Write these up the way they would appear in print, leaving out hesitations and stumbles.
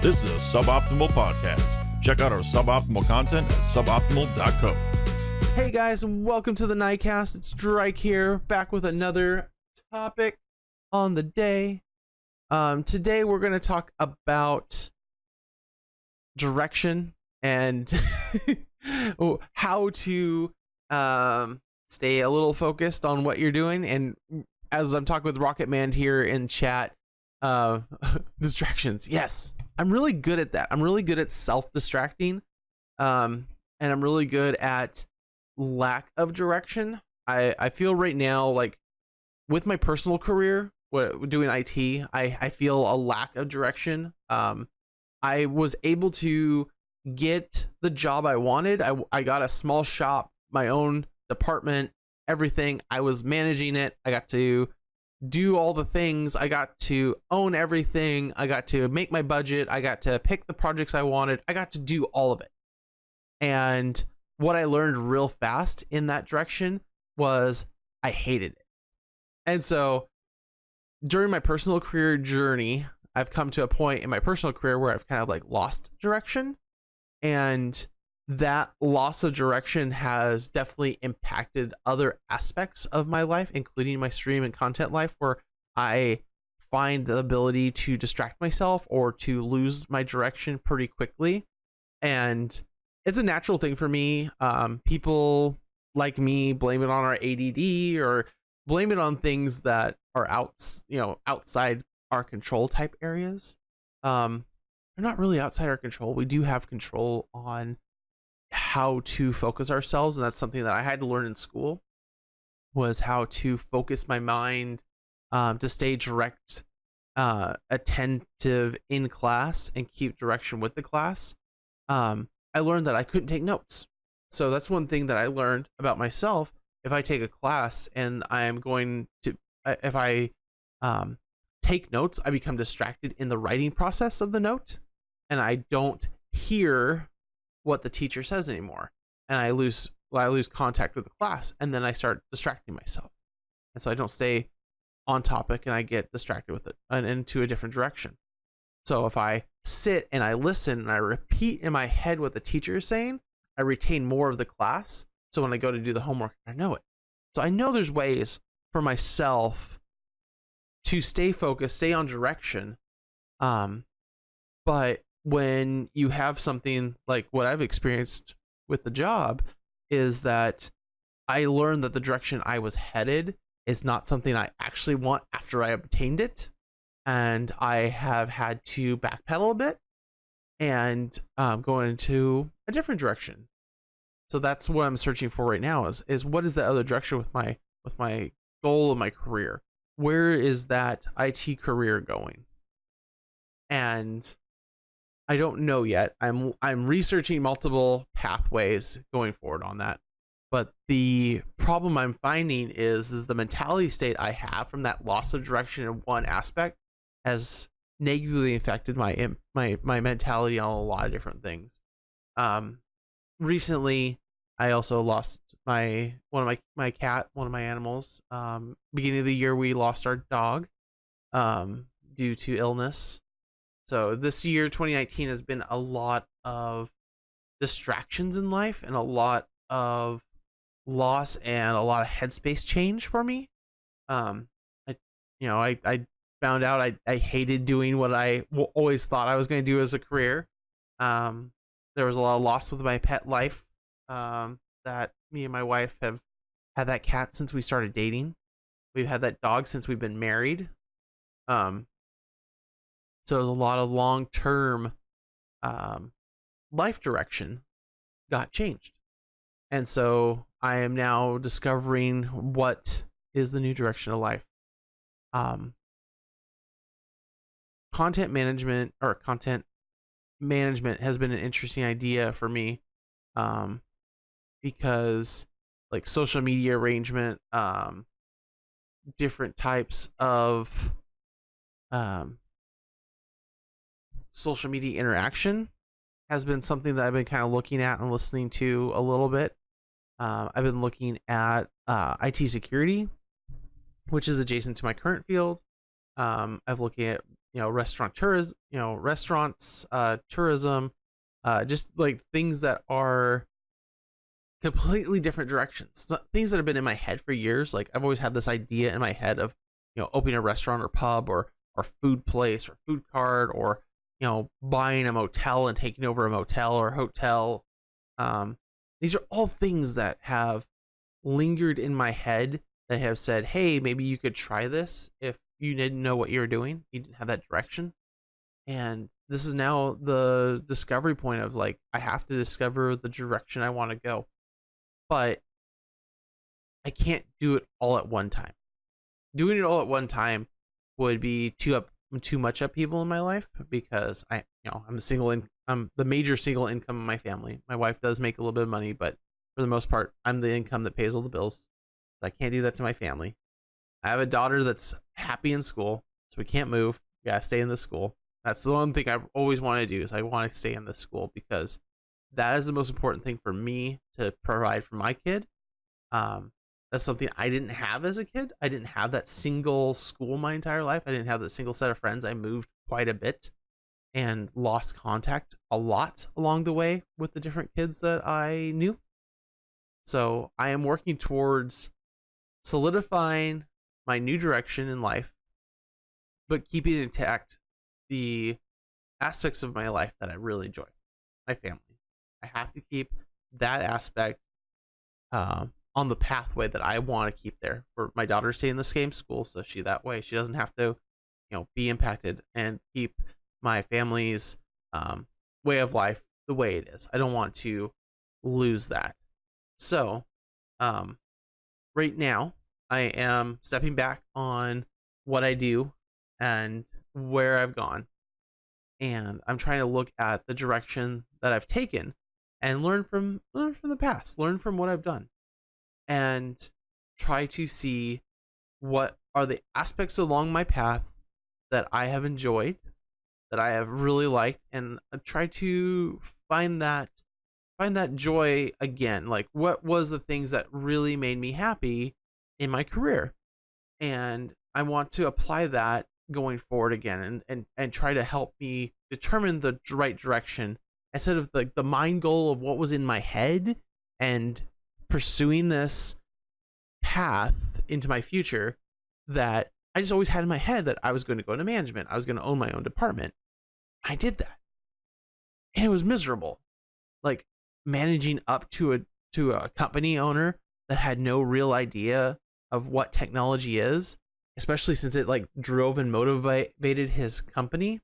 This is a Suboptimal podcast. Check out our suboptimal content at suboptimal.co. Hey guys, and welcome to the NighCast. It's Drake here, back with another topic on the day. Today we're going to talk about direction and how to stay a little focused on what you're doing. And as I'm talking with Rocket Man here in chat, distractions. Yes, I'm really good at that. I'm really good at self-distracting, and I'm really good at lack of direction. I feel right now, like with my personal career, doing IT, I feel a lack of direction. I was able to get the job I wanted. I got a small shop, my own department, everything. I was managing it. I got to do all the things. I got to own everything. I got to make my budget. I got to pick the projects I wanted. I got to do all of it. And what I learned real fast in that direction was I hated it. And so during my personal career journey, I've come to a point in my personal career where I've kind of like lost direction. And that loss of direction has definitely impacted other aspects of my life, including my stream and content life, where I find the ability to distract myself or to lose my direction pretty quickly. And it's a natural thing for me. People like me blame it on our ADD or blame it on things that are outside our control type areas. They're not really outside our control. We do have control on how to focus ourselves, and that's something that I had to learn in school, was how to focus my mind, to stay direct, attentive in class and keep direction with the class. I learned that I couldn't take notes. So that's one thing that I learned about myself. If I take a class and if I take notes, I become distracted in the writing process of the note, and I don't hear what the teacher says anymore, and I lose contact with the class, and then I start distracting myself, and so I don't stay on topic, and I get distracted with it and into a different direction. So if I sit and I listen and I repeat in my head what the teacher is saying, I retain more of the class, so when I go to do the homework, I know it. So I know there's ways for myself to stay focused, stay on direction, but when you have something like what I've experienced with the job, is that I learned that the direction I was headed is not something I actually want after I obtained it. And I have had to backpedal a bit and go into a different direction. So that's what I'm searching for right now is what is the other direction with my goal of my career? Where is that IT career going? And I don't know yet. I'm researching multiple pathways going forward on that. But the problem I'm finding is the mentality state I have from that loss of direction in one aspect has negatively affected my mentality on a lot of different things. Recently, I also lost one of my animals. Beginning of the year, we lost our dog due to illness. So this year, 2019, has been a lot of distractions in life and a lot of loss and a lot of headspace change for me. I found out I hated doing what I always thought I was going to do as a career. There was a lot of loss with my pet life, that me and my wife have had that cat since we started dating. We've had that dog since we've been married. So there's a lot of long-term life direction got changed. And so I am now discovering what is the new direction of life. Content management has been an interesting idea for me, because like social media arrangement, different types of social media interaction has been something that I've been kind of looking at and listening to a little bit. I've been looking at IT security, which is adjacent to my current field. I've looking at restaurants, tourism, just like things that are completely different directions. So things that have been in my head for years. Like I've always had this idea in my head of, opening a restaurant or pub or food place or food cart or, buying a motel and taking over a motel or hotel. Um, these are all things that have lingered in my head that have said, hey, maybe you could try this if you didn't know what you were doing. You didn't have that direction. And this is now the discovery point of like, I have to discover the direction I want to go. But I can't do it all at one time. Doing it all at one time would be too much upheaval in my life because I'm the major single income in my family. My wife does make a little bit of money, but for the most part, I'm the income that pays all the bills. I can't do that to my family. I have a daughter that's happy in school, so we can't move. We gotta stay in this school. That's the one thing I always want to do is I want to stay in this school because that is the most important thing for me to provide for my kid. That's something I didn't have as a kid. I didn't have that single school my entire life. I didn't have that single set of friends. I moved quite a bit and lost contact a lot along the way with the different kids that I knew. So I am working towards solidifying my new direction in life, but keeping intact the aspects of my life that I really enjoy. My family. I have to keep that aspect on the pathway that I want to keep there. For my daughter to stay in the same school, so she doesn't have to, be impacted, and keep my family's way of life the way it is. I don't want to lose that. So, right now, I am stepping back on what I do and where I've gone. And I'm trying to look at the direction that I've taken and learn from the past, learn from what I've done, and try to see what are the aspects along my path that I have enjoyed, that I have really liked, and try to find that joy again. Like, what was the things that really made me happy in my career? And I want to apply that going forward again and try to help me determine the right direction instead of the mind goal of what was in my head and pursuing this path into my future that I just always had in my head that I was going to go into management. I was going to own my own department. I did that. And it was miserable. Like managing up to a company owner that had no real idea of what technology is, especially since it like drove and motivated his company.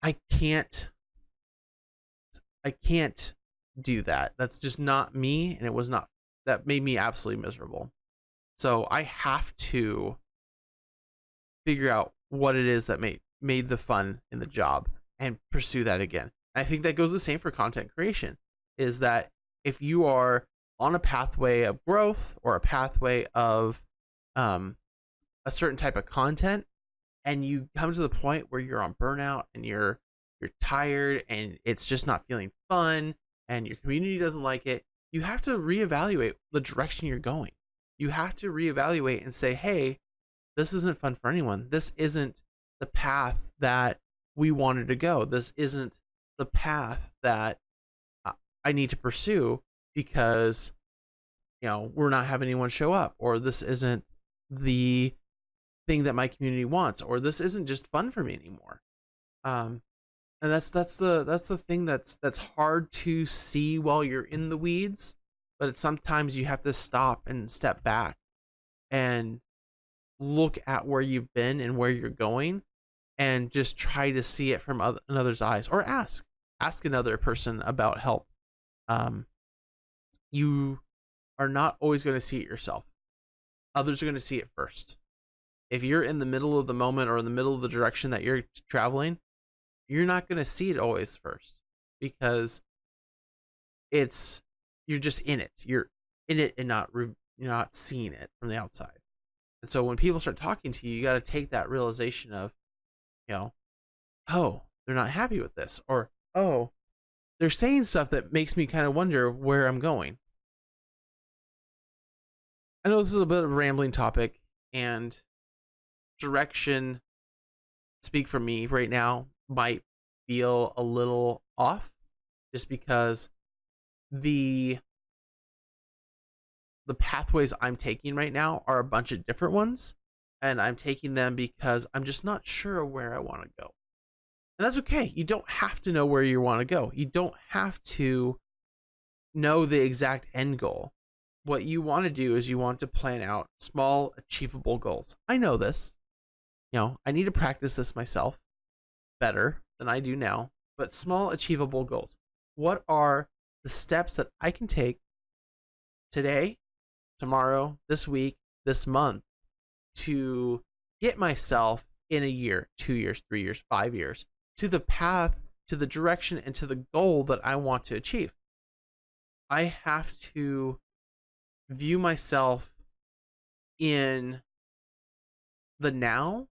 I can't do that. That's just not me, and that made me absolutely miserable. So I have to figure out what it is that made the fun in the job and pursue that again. I think that goes the same for content creation, is that if you are on a pathway of growth or a pathway of a certain type of content, and you come to the point where you're on burnout and you're tired and it's just not feeling fun and your community doesn't like it, you have to reevaluate the direction you're going. You have to reevaluate and say, hey, this isn't fun for anyone. This isn't the path that we wanted to go. This isn't the path that I need to pursue because, we're not having anyone show up, or this isn't the thing that my community wants, or this isn't just fun for me anymore. And that's the thing that's hard to see while you're in the weeds, but it's sometimes you have to stop and step back and look at where you've been and where you're going and just try to see it from another's eyes, or ask another person about help. You are not always going to see it yourself. Others are going to see it first. If you're in the middle of the moment or in the middle of the direction that you're traveling, you're not going to see it always first because you're just in it. You're in it and you're not seeing it from the outside. And so when people start talking to you, you got to take that realization of, oh, they're not happy with this, or, oh, they're saying stuff that makes me kind of wonder where I'm going. I know this is a bit of a rambling topic, and direction speak for me right now, might feel a little off, just because the pathways I'm taking right now are a bunch of different ones, and I'm taking them because I'm just not sure where I want to go. And that's okay. You don't have to know where you want to go. You don't have to know the exact end goal. What you want to do is you want to plan out small, achievable goals. I know this. I need to practice this myself better than I do now, but small, achievable goals. What are the steps that I can take today, tomorrow, this week, this month to get myself in a year, 2 years, 3 years, 5 years to the path, to the direction, and to the goal that I want to achieve? I have to view myself in the now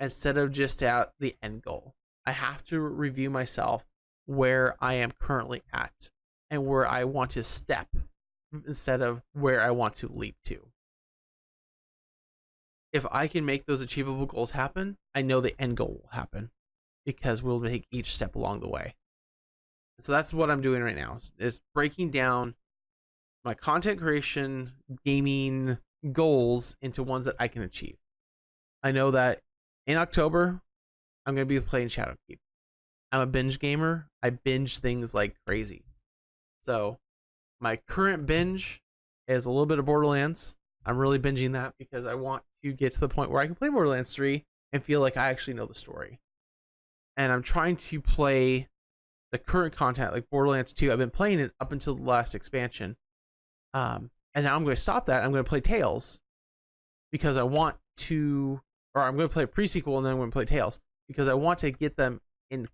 instead of just at the end goal. I have to review myself where I am currently at and where I want to step instead of where I want to leap to. If I can make those achievable goals happen, I know the end goal will happen because we'll make each step along the way. So that's what I'm doing right now, is breaking down my content creation, gaming goals into ones that I can achieve. I know that in October, I'm going to be playing Shadowkeep. I'm a binge gamer. I binge things like crazy. So my current binge is a little bit of Borderlands. I'm really binging that because I want to get to the point where I can play Borderlands 3 and feel like I actually know the story. And I'm trying to play the current content, like Borderlands 2. I've been playing it up until the last expansion. And now I'm going to stop that. I'm going to play Tales because I want to, or I'm going to play a pre-sequel and then I'm going to play Tales because I want to get them in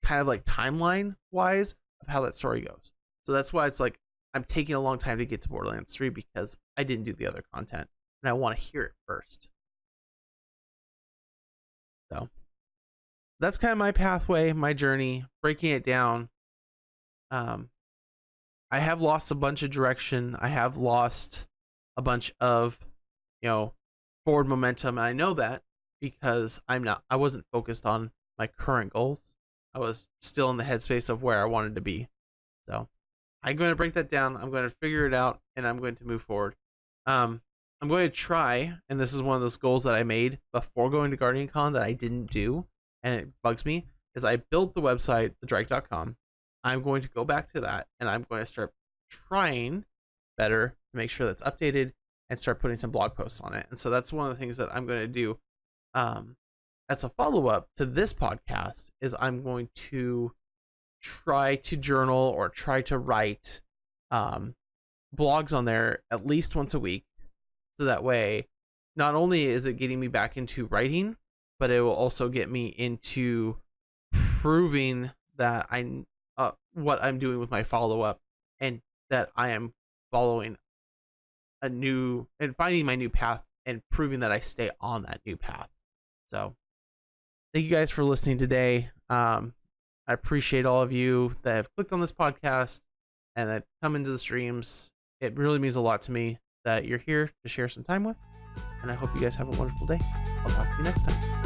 kind of like timeline wise of how that story goes. So that's why it's like I'm taking a long time to get to Borderlands 3 because I didn't do the other content and I want to hear it first. So that's kind of my pathway, my journey, breaking it down. I have lost a bunch of direction. I have lost a bunch of, forward momentum. And I know that because I wasn't focused on my current goals. I was still in the headspace of where I wanted to be. So I'm going to break that down. I'm going to figure it out and I'm going to move forward. I'm going to try, and this is one of those goals that I made before going to GuardianCon that I didn't do, and it bugs me, is I built the website, thedrake.com. I'm going to go back to that and I'm going to start trying better to make sure that's updated and start putting some blog posts on it. And so that's one of the things that I'm going to do as a follow-up to this podcast is I'm going to try to journal or try to write blogs on there at least once a week. So that way, not only is it getting me back into writing, but it will also get me into proving that what I'm doing with my follow-up and that I am following a new and finding my new path and proving that I stay on that new path. So thank you guys for listening today. I appreciate all of you that have clicked on this podcast and that come into the streams. It really means a lot to me that you're here to share some time with. And I hope you guys have a wonderful day. I'll talk to you next time.